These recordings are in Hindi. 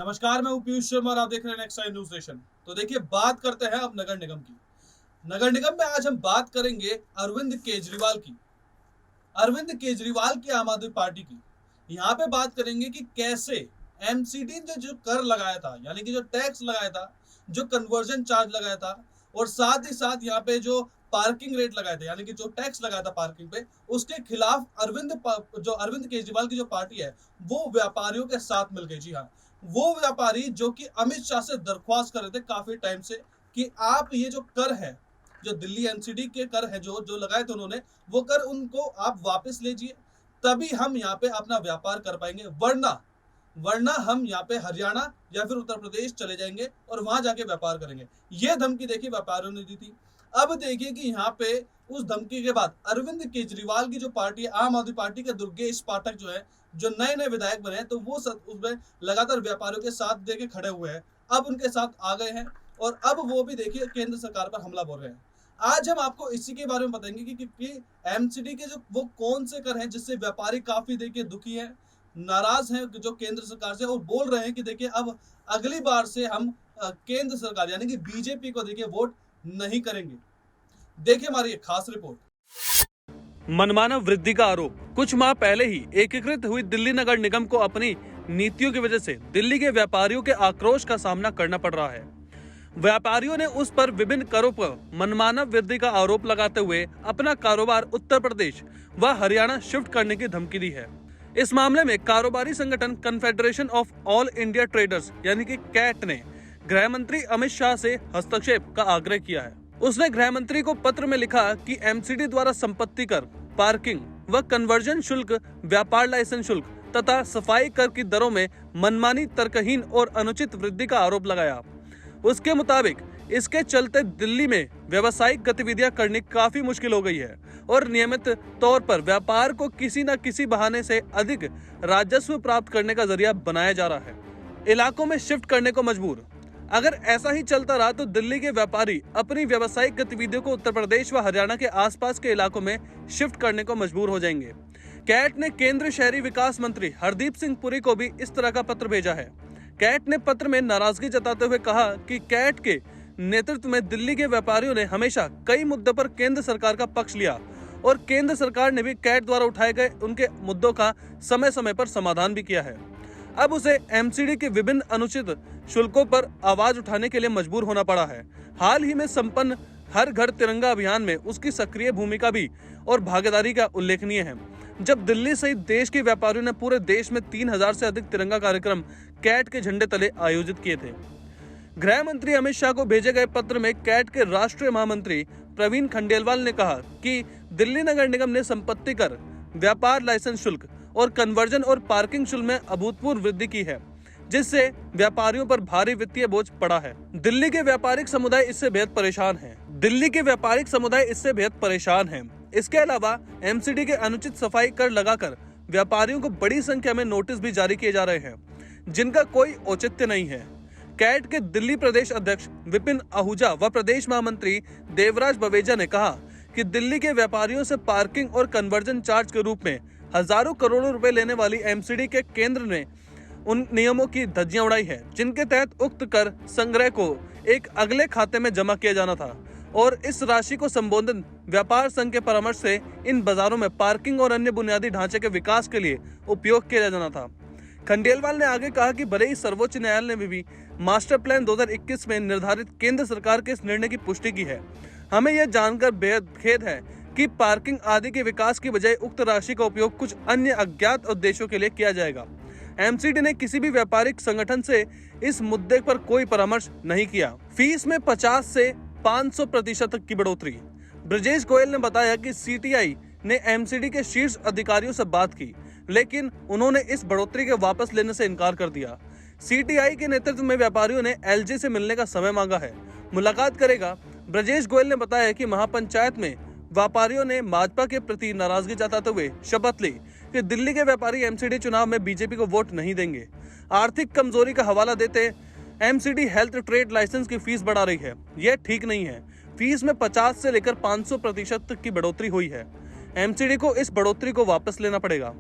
नमस्कार, मैं हूं पीयूष शर्मा और आप देख रहे हैं नेक्स्ट टाइम न्यूज नेशन। तो देखिए, बात करते हैं अब नगर निगम की। नगर निगम में आज हम बात करेंगे अरविंद केजरीवाल की। अरविंद केजरीवाल की आम आदमी पार्टी की। यहाँ पे बात करेंगे कि कैसे एमसीडी ने जो कर लगाया था, यानी कि जो टैक्स लगाया था, जो कन्वर्जन चार्ज लगाया था, और साथ ही साथ यहाँ पे जो पार्किंग रेट लगाए थे, यानी कि जो टैक्स लगाया था पार्किंग पे, उसके खिलाफ जो अरविंद केजरीवाल की जो पार्टी है, वो व्यापारियों के साथ मिल गई। जी हाँ, वो व्यापारी जो कि अमित शाह से दरख्वास्त कर रहे थे काफी टाइम से कि आप ये जो कर है, जो दिल्ली एमसीडी के कर है, जो जो लगाए थे उन्होंने, वो कर उनको आप वापस लीजिए, तभी हम यहाँ पे अपना व्यापार कर पाएंगे। वरना वरना हम यहाँ पे हरियाणा या फिर उत्तर प्रदेश चले जाएंगे और वहां जाके व्यापार करेंगे। ये धमकी देखिए व्यापारियों ने दी थी। अब देखिए कि यहाँ पे उस धमकी के बाद अरविंद केजरीवाल की जो पार्टी है, आम आदमी पार्टी के दुर्गेश पाठक जो है, जो नए नए विधायक बने हैं, तो वो उसमें लगातार व्यापारियों के साथ देके खड़े हुए हैं। अब उनके साथ आ गए हैं और अब वो भी देखिए केंद्र सरकार पर हमला बोल रहे हैं। आज हम आपको इसी के बारे में बताएंगे कि एमसीडी के जो वो कौन से कर हैं जिससे व्यापारी काफी देखिए दुखी है, नाराज हैं जो केंद्र सरकार से, और बोल रहे हैं कि देखिए अब अगली बार से हम केंद्र सरकार यानी कि बीजेपी को देखिए वोट नहीं करेंगे। देखिए हमारी एक खास रिपोर्ट। मनमाना वृद्धि का आरोप। कुछ माह पहले ही एकीकृत हुई दिल्ली नगर निगम को अपनी नीतियों की वजह से दिल्ली के व्यापारियों के आक्रोश का सामना करना पड़ रहा है। व्यापारियों ने उस पर विभिन्न करों पर मनमाना वृद्धि का आरोप लगाते हुए अपना कारोबार उत्तर प्रदेश व हरियाणा शिफ्ट करने की धमकी दी है। इस मामले में कारोबारी संगठन confederation of all India traders यानी कि कैट ने गृह मंत्री अमित शाह से हस्तक्षेप का आग्रह किया है। उसने गृह मंत्री को पत्र में लिखा कि एमसीडी द्वारा संपत्ति कर, पार्किंग व कन्वर्जन शुल्क, व्यापार लाइसेंस शुल्क तथा सफाई कर की दरों में मनमानी, तर्कहीन और अनुचित वृद्धि का आरोप लगाया। उसके मुताबिक इसके चलते दिल्ली में व्यावसायिक गतिविधियां करनी काफी मुश्किल हो गई है और नियमित तौर पर व्यापार को किसी न किसी बहाने से अधिक राजस्व प्राप्त करने का जरिया बनाया जा रहा है। इलाकों में शिफ्ट करने को मजबूर। अगर ऐसा ही चलता रहा तो दिल्ली के व्यापारी अपनी व्यावसायिक गतिविधियों को उत्तर प्रदेश व हरियाणा के आसपास के इलाकों में शिफ्ट करने को मजबूर हो जाएंगे। कैट ने केंद्रीय शहरी विकास मंत्री हरदीप सिंह पुरी को भी इस तरह का पत्र भेजा है। कैट ने पत्र में नाराजगी जताते हुए कहा कि कैट के नेतृत्व में दिल्ली के व्यापारियों ने हमेशा कई मुद्दों पर केंद्र सरकार का पक्ष लिया और केंद्र सरकार ने भी कैट द्वारा उठाए गए उनके मुद्दों का समय समय पर समाधान भी किया है। अब उसे एमसीडी के विभिन्न अनुचित शुल्कों पर आवाज उठाने के लिए मजबूर होना पड़ा है। हाल ही में संपन्न हर घर तिरंगा अभियान में उसकी सक्रिय भूमिका भी और भागीदारी का उल्लेखनीय है, जब दिल्ली सहित देश के व्यापारियों ने पूरे देश में 3000 से अधिक तिरंगा कार्यक्रम कैट के झंडे तले आयोजित किए थे। गृह मंत्री अमित शाह को भेजे गए पत्र में कैट के राष्ट्रीय महामंत्री प्रवीण खंडेलवाल ने कहा कि दिल्ली नगर निगम ने संपत्ति कर, व्यापार लाइसेंस शुल्क और कन्वर्जन और पार्किंग शुल्क में अभूतपूर्व वृद्धि की है, जिससे व्यापारियों पर भारी वित्तीय बोझ पड़ा है। दिल्ली के व्यापारिक समुदाय इससे बेहद परेशान है। इसके अलावा एमसीडी के अनुचित सफाई कर लगाकर व्यापारियों को बड़ी संख्या में नोटिस भी जारी किए जा रहे हैं, जिनका कोई औचित्य नहीं है। कैट के दिल्ली प्रदेश अध्यक्ष विपिन आहूजा व प्रदेश महामंत्री देवराज बवेजा ने कहा कि दिल्ली के व्यापारियों से पार्किंग और कन्वर्जन चार्ज के रूप में हजारों करोड़ों रुपए लेने वाली एमसीडी के केंद्र ने उन नियमों की धज्जियां उड़ाई है, जिनके तहत उक्त कर संग्रह को एक अगले खाते में जमा किया जाना था और इस राशि को संबोधित व्यापार संघ के परामर्श से इन बाजारों में पार्किंग और अन्य बुनियादी ढांचे के विकास के लिए उपयोग किया जाना था। खंडेलवाल ने आगे कहा कि भले ही सर्वोच्च न्यायालय ने भी मास्टर प्लान 2021 में निर्धारित केंद्र सरकार के इस निर्णय की पुष्टि की है, हमें यह जानकर बेहद खेद है कि पार्किंग आदि के विकास की बजाय उक्त राशि का उपयोग कुछ अन्य अज्ञात उद्देश्यों के लिए किया जाएगा। एमसीडी ने किसी भी व्यापारिक संगठन से इस मुद्दे पर कोई परामर्श नहीं किया। फीस में 50 से 500% तक की बढ़ोतरी। ब्रजेश गोयल ने बताया कि सीटीआई ने एमसीडी के शीर्ष अधिकारियों से बात की, लेकिन उन्होंने इस बढ़ोतरी के वापस लेने से इनकार कर दिया। सीटीआई के नेतृत्व में व्यापारियों ने एलजी से मिलने का समय मांगा है, मुलाकात करेगा। ब्रजेश गोयल ने बताया कि महापंचायत में व्यापारियों ने भाजपा के प्रति नाराजगी जताते हुए शपथ ली कि दिल्ली के व्यापारी एमसीडी चुनाव में बीजेपी को वोट नहीं देंगे। आर्थिक कमजोरी का हवाला देते एमसीडी हेल्थ ट्रेड लाइसेंस की फीस बढ़ा रही है, यह ठीक नहीं है। फीस में 50 से लेकर 500% तक की बढ़ोतरी हुई है। एमसीडी को इस बढ़ोतरी को वापस लेना पड़ेगा।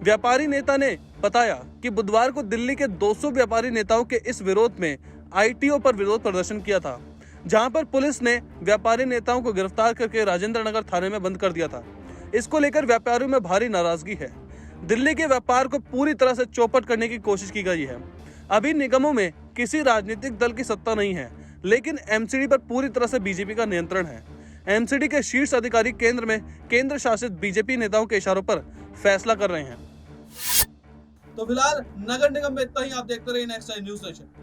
व्यापारी नेता ने बताया कि बुधवार को दिल्ली के 200 व्यापारी नेताओं के इस विरोध में आईटीओ पर विरोध प्रदर्शन किया था, जहां पर पुलिस ने व्यापारी नेताओं को गिरफ्तार करके राजेंद्र नगर थाने में बंद कर दिया था। इसको लेकर व्यापारियों में भारी नाराजगी है। दिल्ली के व्यापार को पूरी तरह से चौपट करने की कोशिश की गई है। अभी निगमों में किसी राजनीतिक दल की सत्ता नहीं है, लेकिन एमसीडी पर पूरी तरह से बीजेपी का नियंत्रण है। एमसीडी के शीर्ष अधिकारी केंद्र में केंद्र शासित बीजेपी नेताओं के इशारों पर फैसला कर रहे हैं। तो फिलहाल नगर निगम में इतना ही। आप देखते रहिए नेक्स्ट टाइम न्यूज नेशन।